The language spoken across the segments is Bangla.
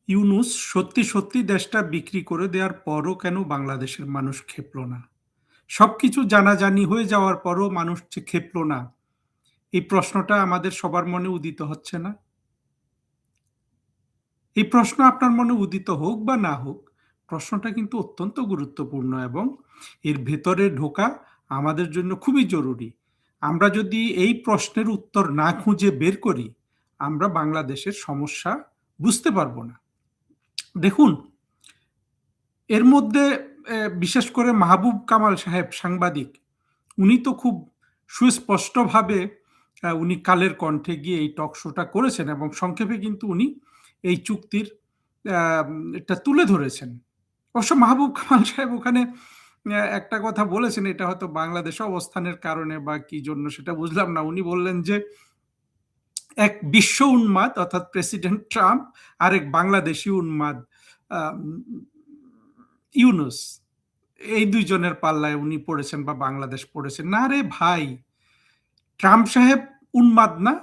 ইউনূস সত্যি সত্যি দেশটা বিক্রি করে দেওয়ার পরও কেন বাংলাদেশের মানুষ ক্ষেপল না? সবকিছু জানাজানি হয়ে যাওয়ার পরও মানুষ যে ক্ষেপল না, এই প্রশ্নটা আমাদের সবার মনে উদিত হচ্ছে না? এই প্রশ্ন আপনার মনে উদিত হোক বা না হোক, প্রশ্নটা কিন্তু অত্যন্ত গুরুত্বপূর্ণ এবং এর ভেতরে ঢোকা আমাদের জন্য খুবই জরুরি। আমরা যদি এই প্রশ্নের উত্তর না খুঁজে বের করি, আমরা বাংলাদেশের সমস্যা বুঝতে পারব না। দেখুন, এর মধ্যে বিশেষ করে মাহবুব কামাল সাহেব সাংবাদিক, উনি তো খুব সুস্পষ্টভাবে উনি কালের কণ্ঠে গিয়ে এই টক শোটা করেছেন এবং সংক্ষেপে কিন্তু উনি এই চুক্তির এটা তুলে ধরেছেন। অবশ্য মাহবুব কামাল সাহেব ওখানে একটা কথা বলেছেন, এটা হয়তো বাংলাদেশে অবস্থানের কারণে বা কি জন্য সেটা বুঝলাম না। উনি বললেন যে, এক বিশ্ব উন্মাদ অর্থাৎ প্রেসিডেন্ট ট্রাম্প, আরেক বাংলাদেশী উন্মাদ আম ইউনূস। এই ২ জনের পাল্লায় উনি পড়েছেন বা বাংলাদেশ পড়েছে। না রে ভাই! ট্রাম্প সাহেব উন্মাদ না।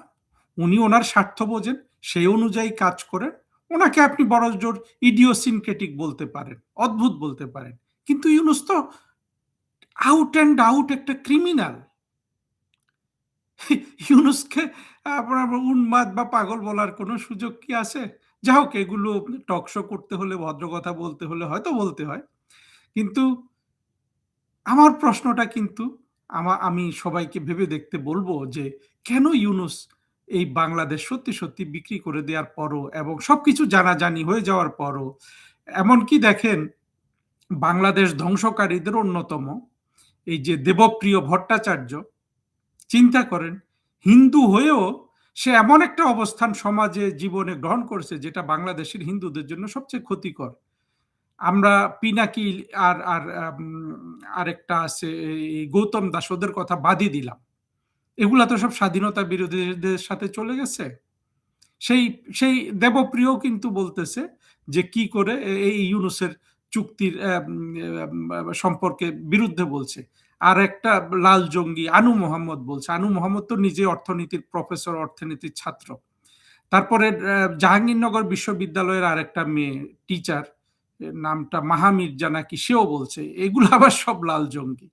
উনি ওনার স্বার্থ বোঝেন, সেই অনুযায়ী কাজ করেন। ওনাকে আপনি বড়জোর ইডিওসিনক্রেটিক বলতে পারেন, অদ্ভুত বলতে পারেন। কিন্তু ইউনূস তো আউট অ্যান্ড আউট একটা ক্রিমিনাল। ইউনূসকে আপনার উন্মাদ বা পাগল বলার কোনো সুযোগ কি আছে? যা হোক, এগুলো টক শো করতে হলে, ভদ্র কথা বলতে হলে হয়তো বলতে হয়। কিন্তু আমার প্রশ্নটা কিন্তু আমি সবাইকে ভেবে দেখতে বলবো যে, কেন ইউনূস এই বাংলাদেশ সত্যি সত্যি বিক্রি করে দেওয়ার পরও এবং সবকিছু জানাজানি হয়ে যাওয়ার পরও, এমনকি দেখেন, বাংলাদেশ ধ্বংসকারীদের অন্যতম এই যে দেবপ্রিয় ভট্টাচার্য, চিন্তা করেন, হিন্দু হয়েও সে এমন একটা অবস্থান সমাজে জীবনে গ্রহণ করেছে যেটা বাংলাদেশের হিন্দুদের জন্য সবচেয়ে ক্ষতিকর। আমরা পিনাকি আরেকটা আছে এই গৌতম দাস, ওদের কথা বাদই দিলাম। এগুলা তো সব স্বাধীনতা বিরোধীদের সাথে চলে গেছে। সেই সেই দেবপ্রিয় কিন্তু বলতেছে যে কি করে এই ইউনূসের চুক্তির সম্পর্কে বিরুদ্ধে বলছে। আর একটা লাল জঙ্গি আনু মোহাম্মদ বলছে। আনু মোহাম্মদ তো নিজে অর্থনীতির প্রফেসর, অর্থনীতির ছাত্র। তারপরে জাহাঙ্গীরনগর বিশ্ববিদ্যালয়ের আরেকটা মেয়ে টিচার, নামটা মাহা মির্জা নাকি, সেও বলছে এগুলো আবার সব লাল জঙ্গি।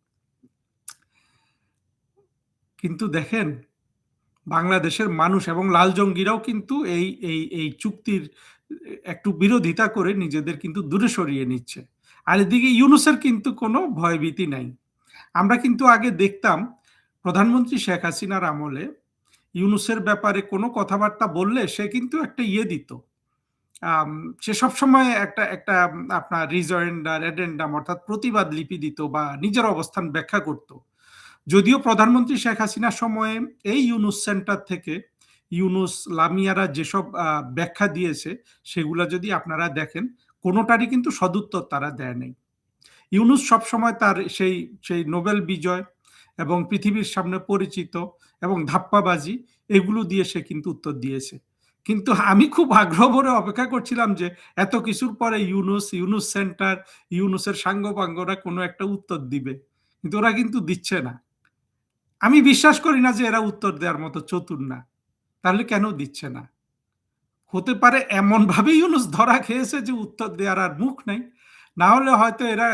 কিন্তু দেখেন, বাংলাদেশের মানুষ এবং লাল জঙ্গিরাও কিন্তু এই চুক্তির একটু বিরোধিতা করে নিজেদের কিন্তু দূরে সরিয়ে নিচ্ছে। আর এদিকে ইউনূসের কিন্তু কোনো ভয়ভীতি নাই। আমরা কিন্তু আগে দেখতাম প্রধানমন্ত্রী শেখ হাসিনার আমলে ইউনূসের ব্যাপারে কোনো কথাবার্তা বললে সে কিন্তু একটা দিত। আম সে সবসময় একটা একটা আপনার রিজয়েন্ডার, অ্যাডেন্ডাম অর্থাৎ প্রতিবাদ লিপি দিত বা নিজের অবস্থান ব্যাখ্যা করত। যদিও প্রধানমন্ত্রী শেখ হাসিনার সময়ে এই ইউনূস সেন্টার থেকে ইউনূস, লামিয়ারা যেসব ব্যাখ্যা দিয়েছে, সেগুলা যদি আপনারা দেখেন, কোনোটারই কিন্তু সদুত্তর তারা দেয় নাই। ইউনূস সবসময় তার সেই সেই নোবেল বিজয় এবং পৃথিবীর সামনে পরিচিত এবং ধাপ্পাবাজি, এগুলো দিয়ে সে কিন্তু উত্তর দিয়েছে। কিন্তু আমি খুব আগ্রহ ভরে অপেক্ষা করছিলাম যে এত কিছুর পরে ইউনূস, ইউনূস সেন্টার, ইউনূসের সাঙ্গপাঙ্গরা কোনো একটা উত্তর দিবে। কিন্তু ওরা কিন্তু দিচ্ছে না। আমি বিশ্বাস করি না যে এরা উত্তর দেওয়ার মতো চতুর না। তাহলে কেন দিচ্ছে না? হতে পারে এমনভাবে ইউনূস ধরা খেয়েছে যে উত্তর দেওয়ার আর মুখ নাই। না হলে হয়তো এরা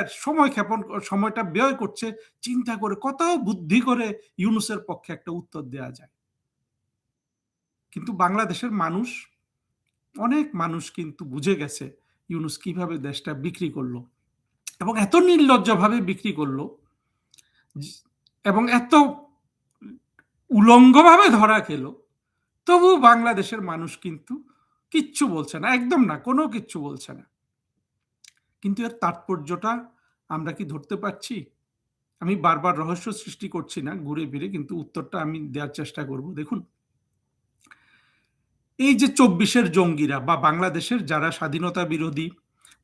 সময়টা ব্যয় করছে চিন্তা করে, কত বুদ্ধি করে ইউনূসের পক্ষে একটা উত্তর দেয়া যায়। কিন্তু বাংলাদেশের মানুষ, অনেক মানুষ কিন্তু বুঝে গেছে ইউনূস কিভাবে দেশটা বিক্রি করল এবং এত নির্লজ্জভাবে বিক্রি করল এবং এত উলঙ্গভাবে ধরা খেল, তবুও বাংলাদেশের মানুষ কিন্তু কিচ্ছু বলছে না, একদম না, কোনো কিচ্ছু বলছে না। কিন্তু এর তাৎপর্যটা আমরা কি ধরতে পারছি? আমি বারবার রহস্য সৃষ্টি করছি না, ঘুরে ফিরে কিন্তু উত্তরটা আমি দেওয়ার চেষ্টা করব। দেখুন, এই যে ২৪-এর জঙ্গিরা বা বাংলাদেশের যারা স্বাধীনতা বিরোধী,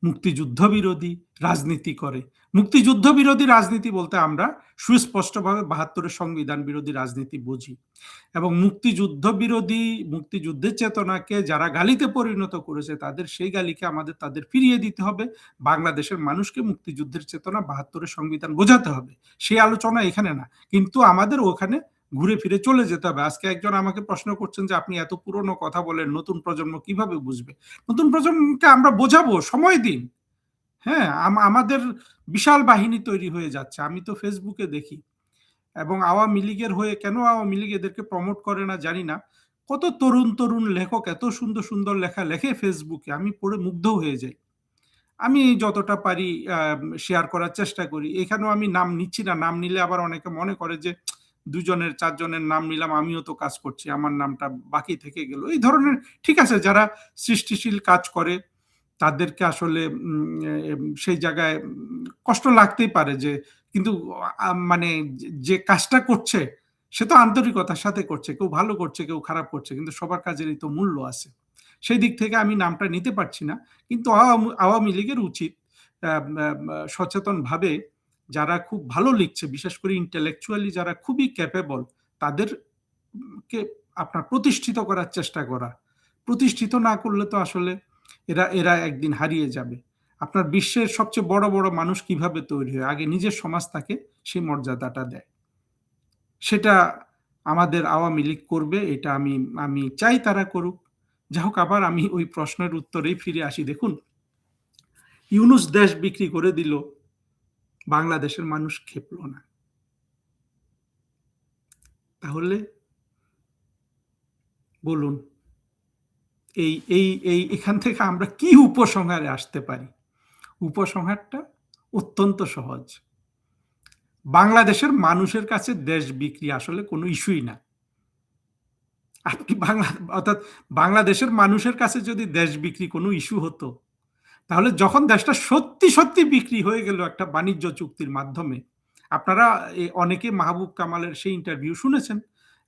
মুক্তিযুদ্ধ বিরোধী রাজনীতি করে, মুক্তিযুদ্ধ বিরোধী রাজনীতি বলতে আমরা সুস্পষ্টভাবে ৭২-এর সংবিধান বিরোধী রাজনীতি বুঝি এবং মুক্তিযুদ্ধ বিরোধী, মুক্তিযুদ্ধের চেতনাকে যারা গালিতে পরিণত করেছে, তাদের সেই গালিকে তাদের ফিরিয়ে দিতে হবে। বাংলাদেশের মানুষকে মুক্তিযুদ্ধের চেতনা, ৭২-এর সংবিধান বোঝাতে হবে। সেই আলোচনা এখানে না। কিন্তু আমাদের ওখানে ঘুরে ফিরে চলে যেতে হবে। আজকে একজন আমাকে প্রশ্ন করছেন যে, "আপনি এত পুরনো কথা বলেন, নতুন প্রজন্ম কিভাবে বুঝবে?" নতুন প্রজন্মকে আমরা বোঝাবো, সময় দিন। হ্যাঁ? আমাদের বিশাল বাহিনী তৈরি হয়ে যাচ্ছে। আমি তো ফেসবুকে দেখি এবং আওয়ামী লীগের হয়ে কেন আওয়ামী লীগ এদেরকে প্রমোট করে না জানি না। কত তরুণ, তরুণ লেখক এত সুন্দর, সুন্দর লেখা লেখে ফেসবুকে। আমি পড়ে মুগ্ধ হয়ে যাই। আমি যতটা পারি শেয়ার করার চেষ্টা করি। এখানেও আমি নাম নিচ্ছি না। নাম নিলে আবার অনেকে মনে করে যে ২ জনের ৪ জনের নাম নিলাম, আমিও তো কাজ করছি। আমার নামটা বাকি থেকে গেল। এই ধরনের ঠিক আছে যারা সৃষ্টিশীল কাজ করে তাদেরকে আসলে সেই জায়গায় কষ্ট লাগতেই পারে যে কিন্তু মানে যে কাজটা করছে সে তো আন্তরিকতার সাথে করছে। কেউ ভালো করছে, কেউ খারাপ করছে। কিন্তু সবার কাজেরই তো মূল্য আছে। সেই দিক থেকে আমি নামটা নিতে পারছি না। কিন্তু আওয়ামী লীগের উচিত সচেতনভাবে যারা খুব ভালো লিখছে, বিশেষ করে intellectually যারা খুবই ক্যাপেবল তাদেরকে আপনার প্রতিষ্ঠিত করার চেষ্টা করা। প্রতিষ্ঠিত না করলে তো আসলে এরা একদিন হারিয়ে যাবে। আপনার বিশ্বের সবচেয়ে বড়, বড় মানুষ কিভাবে তৈরি হয়? আগে নিজের সমাজ তাকে সেই মর্যাদাটা দেয়। সেটা আমাদের আওয়ামী লীগ করবে এটা আমি আমি চাই তারা করুক। যা হোক আবার আমি ওই প্রশ্নের উত্তরেই ফিরে আসি। দেখুন, ইউনূস দেশ বিক্রি করে দিল, বাংলাদেশের মানুষ খেপল না। তাহলে বলুন এখান থেকে আমরা কি উপসংহারে আসতে পারি? উপসংহারটা অত্যন্ত সহজ। বাংলাদেশের মানুষের কাছে দেশ বিক্রি আসলে কোনো ইস্যুই না। আপনি অর্থাৎ বাংলাদেশের মানুষের কাছে যদি দেশ বিক্রি কোনো ইস্যু হতো, তাহলে যখন দেশটা সত্যি, সত্যি বিক্রি হয়ে গেল একটা বাণিজ্য চুক্তির মাধ্যমে, আপনারা অনেকে মাহবুব কামালের সেই ইন্টারভিউ শুনেছেন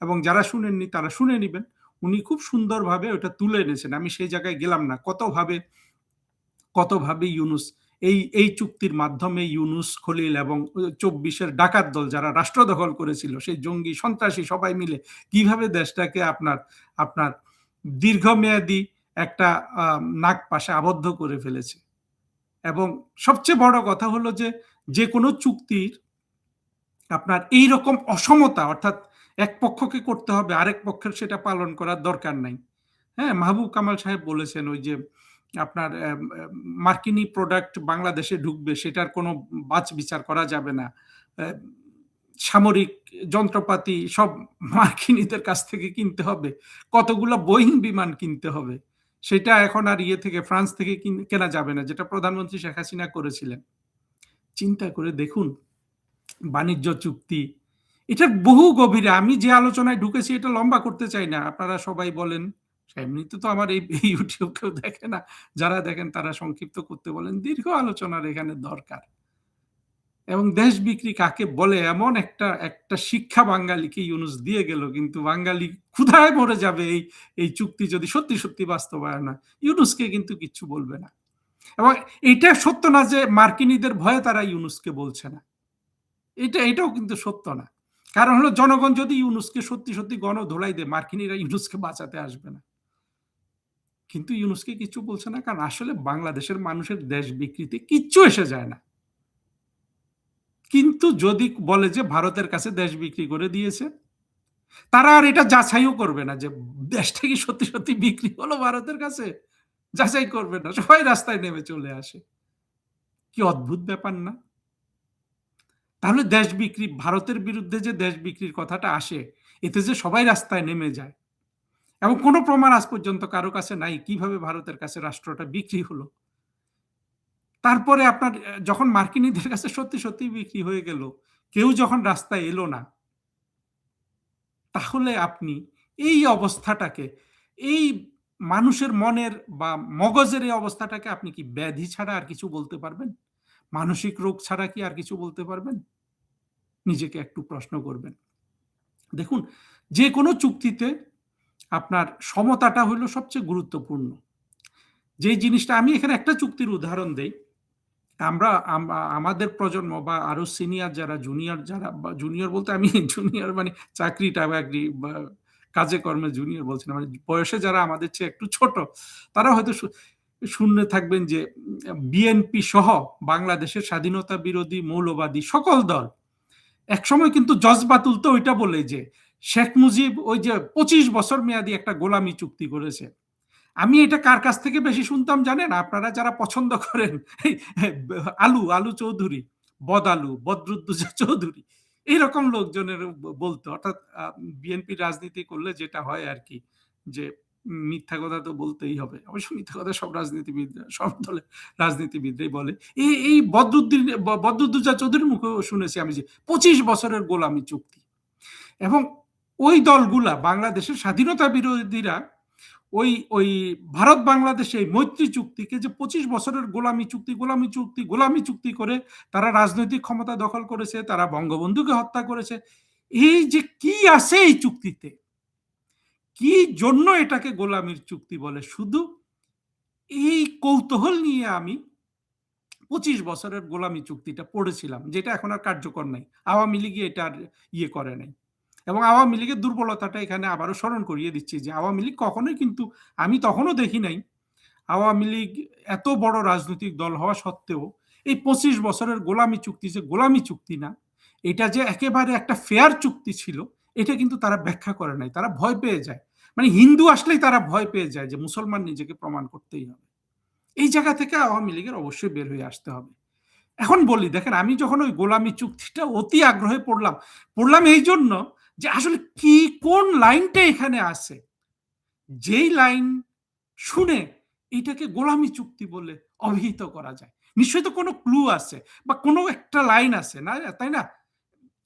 এবং যারা শুনেননি তারা শুনে নিবেন। উনি খুব সুন্দরভাবে ওটা তুলে এনেছেন। আমি সেই জায়গায় গেলাম না। কতভাবে ইউনূস এই চুক্তির মাধ্যমে ইউনূস, খলিল এবং ২৪ এর ডাকাত দল যারা রাষ্ট্র দখল করেছিল, সেই জঙ্গি, সন্ত্রাসী সবাই মিলে কিভাবে দেশটাকে আপনার দীর্ঘমেয়াদী একটা নাগপাশে আবদ্ধ করে ফেলেছে। এবং সবচেয়ে বড় কথা হলো যে, যেকোনো চুক্তির আপনার এইরকম অসমতা অর্থাৎ এক পক্ষকে করতে হবে, আরেক পক্ষের সেটা পালন করার দরকার নাই। হ্যাঁ? মাহবুব কামাল সাহেব বলেছেন ওই যে আপনার মার্কিনী প্রোডাক্ট বাংলাদেশে ঢুকবে সেটার কোনো বাছ-বিচার করা যাবে না। অ্যা সামরিক যন্ত্রপাতি সব মার্কিনীদের কাছ থেকে কিনতে হবে। কতগুলা বোয়িং বিমান কিনতে হবে। সেটা এখন আর থেকে ফ্রান্স থেকে কেনা যাবে না, যেটা প্রধানমন্ত্রী শেখ হাসিনা করেছিলেন। চিন্তা করে দেখুন বাণিজ্য চুক্তি। এটার বহু গভীরে আমি যে আলোচনায় ঢুকেছি এটা লম্বা করতে চাই না। আপনারা সবাই বলেন, এমনিতে তো আমার এই YouTube কেউ দেখে না। যারা দেখেন তারা সংক্ষিপ্ত করতে বলেন। দীর্ঘ আলোচনার এখানে দরকার। এবং দেশ বিক্রি কাকে বলে এমন একটা শিক্ষা বাঙালিকে ইউনূস দিয়ে গেল কিন্তু বাঙালি ক্ষুধায় মরে যাবে এই চুক্তি যদি সত্যি, সত্যি বাস্তবায়ন হয়। ইউনূসকে কিন্তু কিচ্ছু বলবে না। এবং এইটা সত্য না যে মার্কিনীদের ভয়ে তারা ইউনূসকে বলছে না। এটাও কিন্তু সত্য না। কারণ হলো জনগণ যদি ইউনূসকে সত্যি, সত্যি গণধোলাই দেয়, মার্কিনীরা ইউনূসকে বাঁচাতে আসবে না। কিন্তু ইউনূসকে কিচ্ছু বলছে না কারণ আসলে বাংলাদেশের মানুষের দেশ বিক্রিতে কিচ্ছু এসে যায় না। কিন্তু যদি বলে যে ভারতের কাছে দেশ বিক্রি করে দিয়েছে, তারা আর এটা যাচাইও করবে না যে দেশটা কি সত্যি, সত্যি বিক্রি হলো ভারতের কাছে? যাচাই করবে না। সবাই রাস্তায় নেমে চলে আসে। কি অদ্ভুত ব্যাপার না? তাহলে দেশ বিক্রি ভারতের বিরুদ্ধে যে দেশ বিক্রির কথাটা আসে, এতে যে সবাই রাস্তায় নেমে যায় এবং কোন প্রমাণ আজ পর্যন্ত কারো কাছে নাই কিভাবে ভারতের কাছে রাষ্ট্রটা বিক্রি হলো। তারপরে আপনার যখন মার্কিনীদের কাছে সত্যি, সত্যিই বিক্রি হয়ে গেল, কেউ যখন রাস্তায় এলো না, তাহলে আপনি এই অবস্থাটাকে, এই মানুষের মনের বা মগজের এই অবস্থাটাকে আপনি কি ব্যাধি ছাড়া আর কিছু বলতে পারবেন? মানসিক রোগ ছাড়া কি আর কিছু বলতে পারবেন? নিজেকে একটু প্রশ্ন করবেন। দেখুন, যেকোনো চুক্তিতে আপনার সমতাটা হইল সবচেয়ে গুরুত্বপূর্ণ। যেই জিনিসটা আমি এখানে একটা চুক্তির উদাহরণ দেই। আমাদের প্রজন্ম বা আরো সিনিয়র যারা জুনিয়র যারা বা জুনিয়র বলতে আমি জুনিয়র মানে চাকরি-টাকরি বা কাজে কর্মে জুনিয়র বলছি না। মানে বয়সে যারা আমাদের চেয়ে একটু ছোট, তারা হয়তো শুনে থাকবেন যে বিএনপি সহ বাংলাদেশের স্বাধীনতা বিরোধী মৌলবাদী সকল দল একসময় কিন্তু জজবাতুল তো ওইটা বলে যে শেখ মুজিব ওই যে 25 বছর মেয়াদী একটা গোলামি চুক্তি করেছে। আমি এটা কার কাছ থেকে বেশি শুনতাম জানেন? আপনারা যারা পছন্দ করেন আলু চৌধুরী, বদরুদ্দোজা চৌধুরী, এরকম লোকজনের বলতো। অর্থাৎ বিএনপি রাজনীতি করলে যেটা হয় আরকি, যে মিথ্যা কথা তো বলতেই হবে। অবশ্য মিথ্যা কথা সব রাজনীতিবিদ, সব দলের রাজনীতিবিদরাই বলে। এই বদরুদ্দোজা চৌধুরীর মুখেও শুনেছি আমি যে 25 বছরের গোলামি চুক্তি। এবং ওই দলগুলা, বাংলাদেশের স্বাধীনতা বিরোধীরা ওই ওই ভারত বাংলাদেশে মৈত্রী চুক্তিকে যে 25 বছরের গোলামি চুক্তি করে তারা রাজনৈতিক ক্ষমতা দখল করেছে, তারা বঙ্গবন্ধুকে হত্যা করেছে। এই যে কি আছে এই চুক্তিতে, কি জন্য এটাকে গোলামির চুক্তি বলে, শুধু এই কৌতূহল নিয়ে আমি 25 বছরের গোলামি চুক্তিটা পড়েছিলাম, যেটা এখন আর কার্যকর নাই। আওয়ামী লীগই এটা আর ইয়ে করে নাই। এবং আওয়ামী লীগের দুর্বলতাটা এখানে আবারও স্মরণ করিয়ে দিচ্ছি, যে আওয়ামী লীগ কখনোই কিন্তু, আমি তখনও দেখি নাই আওয়ামী লীগ এত বড় রাজনৈতিক দল হওয়া সত্ত্বেও এই 25 বছরের গোলামি চুক্তি যে গোলামি চুক্তি না, এটা যে একেবারে একটা ফেয়ার চুক্তি ছিল, এটা কিন্তু তারা ব্যাখ্যা করে নাই। তারা ভয় পেয়ে যায়, মানে হিন্দু আসলেই তারা ভয় পেয়ে যায় যে মুসলমান নিজেকে প্রমাণ করতেই হবে। এই জায়গা থেকে আওয়ামী লীগের অবশ্যই বের হয়ে আসতে হবে। এখন বলি, দেখেন, আমি যখন ওই গোলামি চুক্তিটা অতি আগ্রহে পড়লাম এই জন্য যে আসলে কি, কোন লাইনটা এখানে আছে, যেই লাইন শুনে এটাকে গোলামি চুক্তি বলে অভিহিত করা যায়। নিশ্চয়ই তো কোনো ক্লু আছে বা কোনো একটা লাইন আছে, না, তাই না?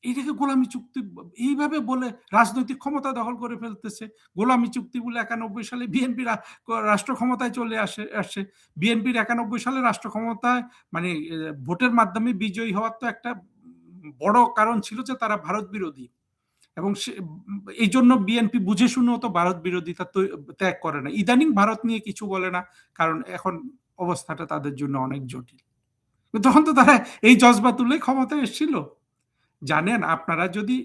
এটাকে গোলামি চুক্তি এইভাবে বলে রাজনৈতিক ক্ষমতা দখল করে ফেলতেছে। গোলামি চুক্তি বলে 91 সালে বিএনপি রাষ্ট্র ক্ষমতায় চলে আসে। বিএনপির 91 সালে রাষ্ট্র ক্ষমতায়, মানে ভোটের মাধ্যমে বিজয়ী হওয়ার তো একটা বড় কারণ ছিল যে তারা ভারত বিরোধী। এবং এই জন্য বিএনপি বুঝে শুনেও তো ভারত বিরোধিতা ত্যাগ করে না। ইদানিং ভারত নিয়ে কিছু বলে না, কারণ এখন অবস্থাটা তাদের জন্য অনেক জটিল। তখন তো তারা এই জজবা তুলে ক্ষমতায় এসেছিল। জানেন, আপনারা যদি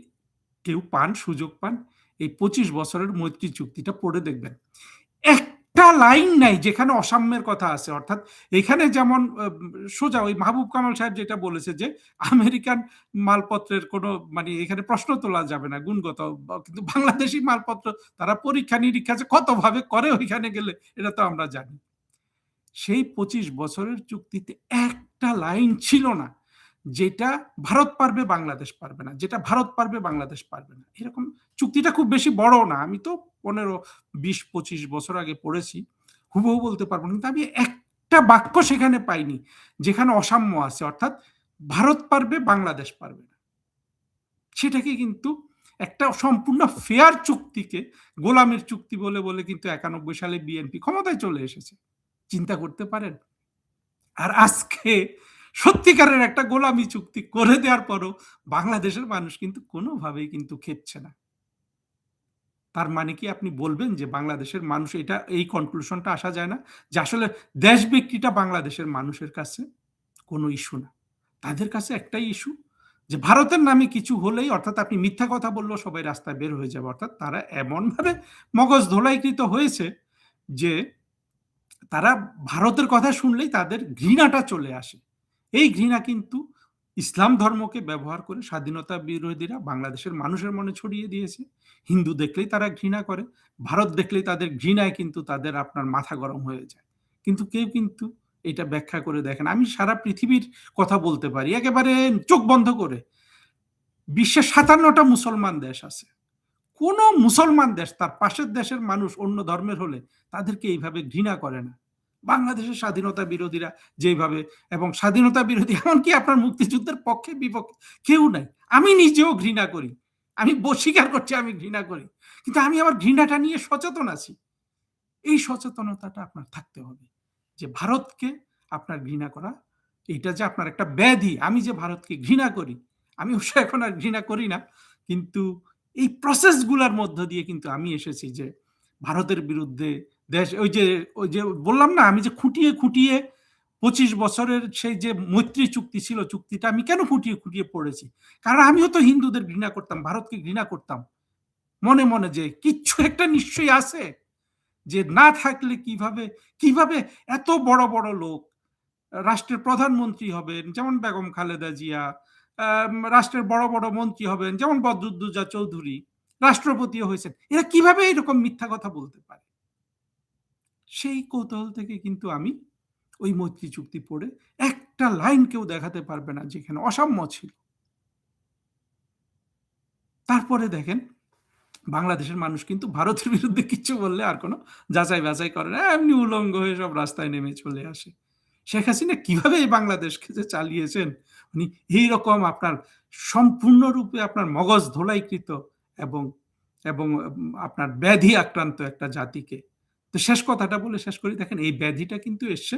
কেউ পান, সুযোগ পান, এই 25 বছরের মৈত্রী চুক্তিটা পড়ে দেখবেন। একটা লাইন নাই যেখানে অসাম্যের কথা আছে। অর্থাৎ এখানে যেমন সোজা ওই মাহবুব কামাল সাহেব যেটা বলেছে যে আমেরিকান মালপত্রের কোনো, মানে এখানে প্রশ্ন তোলা যাবে না গুণগত, কিন্তু বাংলাদেশি মালপত্র তারা পরীক্ষা নিরীক্ষা যে কতভাবে করে ওইখানে গেলে এটা তো আমরা জানি। সেই 25 বছরের চুক্তিতে একটা লাইন ছিল না যেটা ভারত পারবে বাংলাদেশ পারবে না, যেটা ভারত পারবে বাংলাদেশ পারবে না। এরকম চুক্তিটা খুব বেশি বড় না, আমি তো 15, 20, 25 বছর আগে পড়েছি, হুবহু বলতে পারবো না, কিন্তু আমি একটা বাক্য সেখানে পাইনি যেখানে অসাম্য আছে, অর্থাৎ ভারত পারবে বাংলাদেশ পারবে না। সেটাকে কিন্তু একটা সম্পূর্ণ ফেয়ার চুক্তিকে গোলামের চুক্তি বলে কিন্তু 91 সালে বিএনপি ক্ষমতায় চলে এসেছে। চিন্তা করতে পারেন? আর আজকে সত্যিকারের একটা গোলামি চুক্তি করে দেওয়ার পরও বাংলাদেশের মানুষ কিন্তু কোনোভাবেই কিন্তু খেপছে না। তার মানে কি আপনি বলবেন যে বাংলাদেশের মানুষ, এটা এই কনক্লুশনটা আসা যায় না যে আসলে দেশ বিক্রিটা বাংলাদেশের মানুষের কাছে কোনো ইস্যু না। তাদের কাছে একটাই ইস্যু, যে ভারতের নামে কিছু হলেই, অর্থাৎ আপনি মিথ্যা কথা বললেও সবাই রাস্তায় বের হয়ে যাবে। অর্থাৎ তারা এমনভাবে মগজ ধোলাইকৃত হয়েছে যে তারা ভারতের কথা শুনলেই তাদের ঘৃণাটা চলে আসে। এই ঘৃণা কিন্তু ইসলাম ধর্মকে ব্যবহার করে স্বাধীনতা বিরোধীরা বাংলাদেশের মানুষের মনে ছড়িয়ে দিয়েছে। হিন্দু দেখলেই তারা ঘৃণা করে, ভারত দেখলেই তাদের ঘৃণায় কিন্তু তাদের আপনার মাথা গরম হয়ে যায়। কিন্তু কেউ কিন্তু এটা ব্যাখ্যা করে দেখেন। আমি সারা পৃথিবীর কথা বলতে পারি একেবারে চোখ বন্ধ করে। বিশ্বের 57টা মুসলমান দেশ আছে। কোন মুসলমান দেশ তার পাশের দেশের মানুষ অন্য ধর্মের হলে তাদেরকে এইভাবে ঘৃণা করে না। বাংলাদেশের স্বাধীনতা বিরোধীরা যেভাবে, এবং স্বাধীনতা বিরোধী এমনকি আপনার মুক্তিযুদ্ধের পক্ষে বিপক্ষে কেউ নাই। আমি নিজেও ঘৃণা করি। আমি স্বীকার করছি আমি ঘৃণা করি। কিন্তু আমি আমার ঘৃণাটা নিয়ে সচেতন আছি। এই সচেতনতাটা আপনার থাকতে হবে। যে ভারতকে আপনার ঘৃণা করা, এটা যে আপনার একটা ব্যাধি। আমি যে ভারতকে ঘৃণা করি, আমি অবশ্য এখন আর ঘৃণা করি না। কিন্তু এই প্রসেসগুলার মধ্য দিয়ে কিন্তু আমি এসেছি যে ভারতের বিরুদ্ধে দেশ, ওই যে বললাম না, আমি যে খুঁটিয়ে 25 বছরের সেই যে মৈত্রী চুক্তি ছিল, চুক্তিটা আমি কেন খুঁটিয়ে পড়েছি? কারণ আমিও তো হিন্দুদের ঘৃণা করতাম, ভারতকে ঘৃণা করতাম। মনে মনে যে কিচ্ছু একটা নিশ্চয়ই আছে, যে না থাকলে কিভাবে এত বড় বড় লোক রাষ্ট্রের প্রধানমন্ত্রী হবেন, যেমন বেগম খালেদা জিয়া, রাষ্ট্রের বড় বড় মন্ত্রী হবেন, যেমন বদরুদ্দোজা চৌধুরী, রাষ্ট্রপতিও হয়েছেন, এরা কিভাবে এরকম মিথ্যা কথা বলতে পারে? সেই কৌতূহল থেকে কিন্তু আমি ওই মৈত্রী চুক্তি পড়ে একটা লাইন কেউ দেখাতে পারবে না যেখানে অসাম্য ছিল। তারপরে দেখেন বাংলাদেশের মানুষ কিন্তু ভারতের বিরুদ্ধে কিচ্ছু বললে আর কোনো যাচাই বাছাই করে না, এমনি উলঙ্গ হয়ে সব রাস্তায় নেমে চলে আসে। শেখ হাসিনা কিভাবে এই বাংলাদেশকে যে চালিয়েছেন, উনি এইরকম আপনার সম্পূর্ণরূপে আপনার মগজ ধোলাইকৃত এবং এবং আপনার ব্যাধি আক্রান্ত একটা জাতিকে। তো শেষ কথাটা বলে শেষ করি, দেখেন এই ব্যাধিটা কিন্তু এসছে,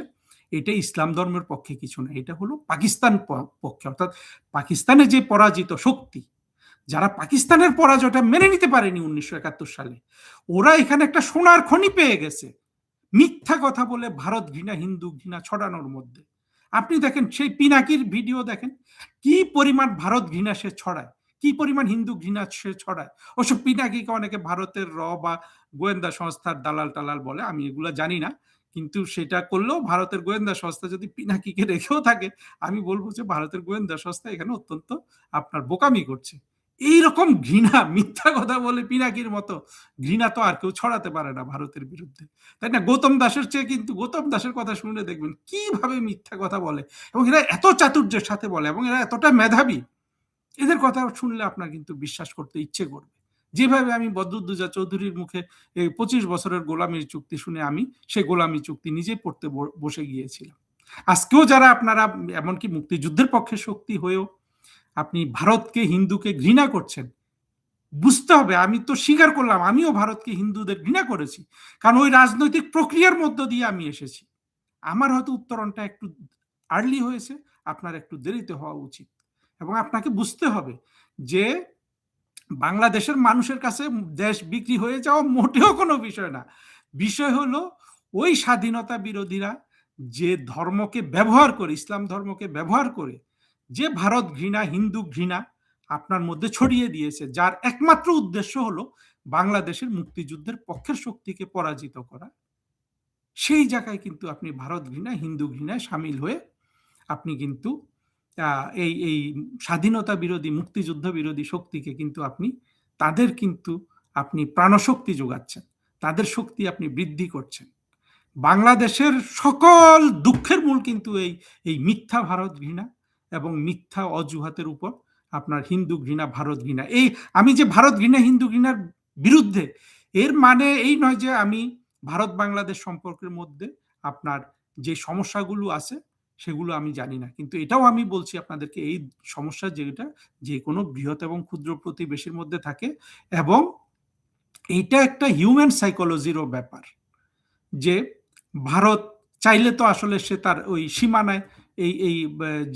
এটা ইসলাম ধর্মের পক্ষে কিছু না, এটা হলো পাকিস্তান পক্ষে, অর্থাৎ পাকিস্তানে যে পরাজিত শক্তি, যারা পাকিস্তানের পরাজয়টা মেনে নিতে পারেনি ১৯৭১ সালে, ওরা এখানে একটা সোনার খনি পেয়ে গেছে মিথ্যা কথা বলে ভারত ঘৃণা হিন্দু ঘৃণা ছড়ানোর মধ্যে। আপনি দেখেন সেই পিনাকির ভিডিও দেখেন, কি পরিমাণ ভারত ঘৃণা সে ছড়ায়, কি পরিমাণ হিন্দু ঘৃণা সে ছড়ায়। ওসব পিনাকিকে অনেকে ভারতের বা গোয়েন্দা সংস্থার দালাল টালাল বলে, আমি এগুলো জানি না, কিন্তু সেটা করলেও ভারতের গোয়েন্দা সংস্থা যদি পিনাকিকে রেখেও থাকে, আমি বলবো যে ভারতের গোয়েন্দা সংস্থা এখানে অত্যন্ত আপনার বোকামি করছে। এইরকম ঘৃণা মিথ্যা কথা বলে পিনাকির মতো ঘৃণা তো আর কেউ ছড়াতে পারে না ভারতের বিরুদ্ধে, তাই না? গৌতম দাসের চেয়ে কিন্তু গৌতম দাসের কথা শুনে দেখবেন কিভাবে মিথ্যা কথা বলে, এবং এরা এত চাতুর্যের সাথে বলে, এবং এরা এতটা মেধাবী, এদের কথা শুনলে আপনার কিন্তু বিশ্বাস করতে ইচ্ছে করবে। যেভাবে আমি বদরুদ্দোজা চৌধুরীর মুখে এই ২৫ বছরের গোলামীর চুক্তি শুনে আমি সেই গোলামী চুক্তি নিজে পড়তে বসে গিয়েছিলাম। আজকেও যারা আপনারা এমনকি মুক্তিযুদ্ধের পক্ষে শক্তি হয়েও আপনি ভারতকে হিন্দুকে ঘৃণা করছেন, বুঝতে হবে, আমি তো স্বীকার করলাম আমিও ভারতকে হিন্দুদের ঘৃণা করেছি, কারণ ওই রাজনৈতিক প্রক্রিয়ার মধ্য দিয়ে আমি এসেছি। আমার হয়তো উত্তরণটা একটু আর্লি হয়েছে, আপনার একটু দেরিতে হওয়া উচিত, এবং আপনাকে বুঝতে হবে যে বাংলাদেশের মানুষের কাছে দেশ বিক্রি হয়ে যাওয়া মোটেও কোনো বিষয় না। বিষয় হলো ওই স্বাধীনতা বিরোধীরা যে ধর্মকে ব্যবহার করে, ইসলাম ধর্মকে ব্যবহার করে যে ভারত ঘৃণা হিন্দু ঘৃণা আপনার মধ্যে ছড়িয়ে দিয়েছে, যার একমাত্র উদ্দেশ্য হলো বাংলাদেশের মুক্তিযুদ্ধের পক্ষের শক্তিকে পরাজিত করা, সেই জায়গায় কিন্তু আপনি ভারত ঘৃণা হিন্দু ঘৃণায় সামিল হয়ে আপনি কিন্তু এই স্বাধীনতা বিরোধী মুক্তিযুদ্ধ বিরোধী শক্তিকে কিন্তু আপনি তাদের কিন্তু আপনি প্রাণশক্তি যোগাচ্ছেন, তাদের শক্তি আপনি বৃদ্ধি করছেন। বাংলাদেশের সকল দুঃখের মূল কিন্তু এই মিথ্যা ভারত ঘৃণা এবং মিথ্যা অজুহাতের উপর আপনার হিন্দু ঘৃণা ভারত ঘৃণা। এই আমি যে ভারত ঘৃণা হিন্দু ঘৃণার বিরুদ্ধে, এর মানে এই নয় যে আমি ভারত বাংলাদেশ সম্পর্কের মধ্যে আপনার যে সমস্যাগুলো আছে সেগুলো আমি জানি না, কিন্তু এটাও আমি বলছি আপনাদেরকে, এই সমস্যা যেটা যে কোনো বৃহৎ এবং ক্ষুদ্র প্রতিবেশীর মধ্যে থাকে, এবং এইটা একটা হিউম্যান সাইকোলজিরও ব্যাপার, যে ভারত চাইলে তো আসলে সে তার ওই সীমানায় এই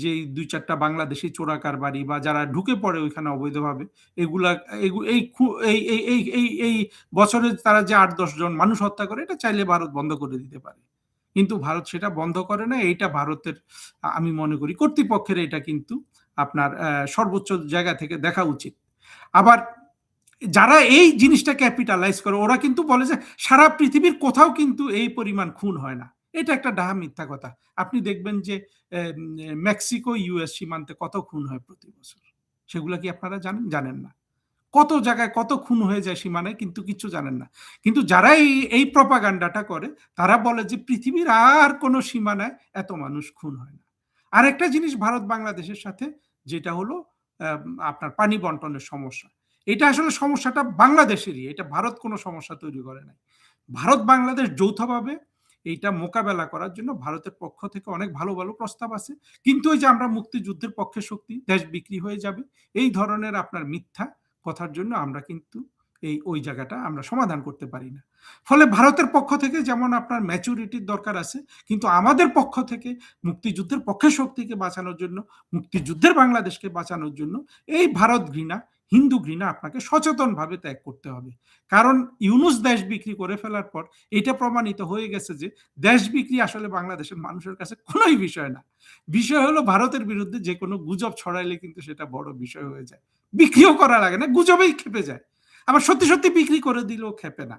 যে ২-৪টা বাংলাদেশি চোরাকারবারি বা যারা ঢুকে পড়ে ওইখানে অবৈধভাবে, এগুলা এই বছরে তারা যে ৮-১০ জন মানুষ হত্যা করে, এটা চাইলে ভারত বন্ধ করে দিতে পারে। কিন্তু ভারত সেটা বন্ধ করে না, এইটা ভারতের আমি মনে করি কর্তৃপক্ষের এটা কিন্তু আপনার সর্বোচ্চ জায়গা থেকে দেখা উচিত। আবার যারা এই জিনিসটা ক্যাপিটালাইজ করে ওরা কিন্তু বলে যে সারা পৃথিবীর কোথাও কিন্তু এই পরিমাণ খুন হয় না। এটা একটা ডাহা মিথ্যা কথা। আপনি দেখবেন যে মেক্সিকো ইউএস সীমান্তে কত খুন হয় প্রতি বছর। সেগুলা কি আপনারা জানেন? জানেন না। কত জায়গায় কত খুন হয়ে যায় সীমানায়, কিন্তু কিচ্ছু জানেন না। কিন্তু যারা এই প্রপাগান্ডাটা করে তারা বলে যে পৃথিবীর আর কোনো সীমানায় এত মানুষ খুন হয় না। আরেকটা জিনিস ভারত বাংলাদেশের সাথে যেটা হলো আপনার পানি বন্টনের সমস্যা। এটা আসলে সমস্যাটা বাংলাদেশেরই। এটা ভারত কোনো সমস্যা তৈরি করে নাই। ভারত বাংলাদেশ যৌথভাবে এইটা মোকাবেলা করার জন্য ভারতের পক্ষ থেকে অনেক ভালো, ভালো প্রস্তাব আছে। কিন্তু ওই যে আমরা মুক্তিযুদ্ধের পক্ষে শক্তি, দেশ বিক্রি হয়ে যাবে, এই ধরনের আপনার মিথ্যা কথার জন্য আমরা কিন্তু ওই জায়গাটা আমরা সমাধান করতে পারি না। ফলে ভারতের পক্ষ থেকে যেমন আপনার ম্যাচুরিটির দরকার আছে, কিন্তু আমাদের পক্ষ থেকে মুক্তিযুদ্ধের পক্ষে শক্তিকে বাঁচানোর জন্য, মুক্তিযুদ্ধের বাংলাদেশকে বাঁচানোর জন্য এই ভারত ঘৃণা হিন্দু ঘৃণা আপনাকে সচেতনভাবে ত্যাগ করতে হবে। কারণ ইউনূস দেশ বিক্রি করে ফেলার পর এটা প্রমাণিত হয়ে গেছে যে দেশ বিক্রি আসলে বাংলাদেশের মানুষের কাছে কোনোই বিষয় না। বিষয় হলো ভারতের বিরুদ্ধে যে কোনো গুজব ছড়াইলে কিন্তু সেটা বড় বিষয় হয়ে যায়। বিক্রিও করা লাগে না, গুজবেই খেপে যায়। আবার সত্যি, সত্যি বিক্রি করে দিলেও খেপে না।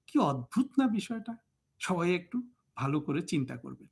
কি অদ্ভুত না বিষয়টা? সবাই একটু ভালো করে চিন্তা করবেন।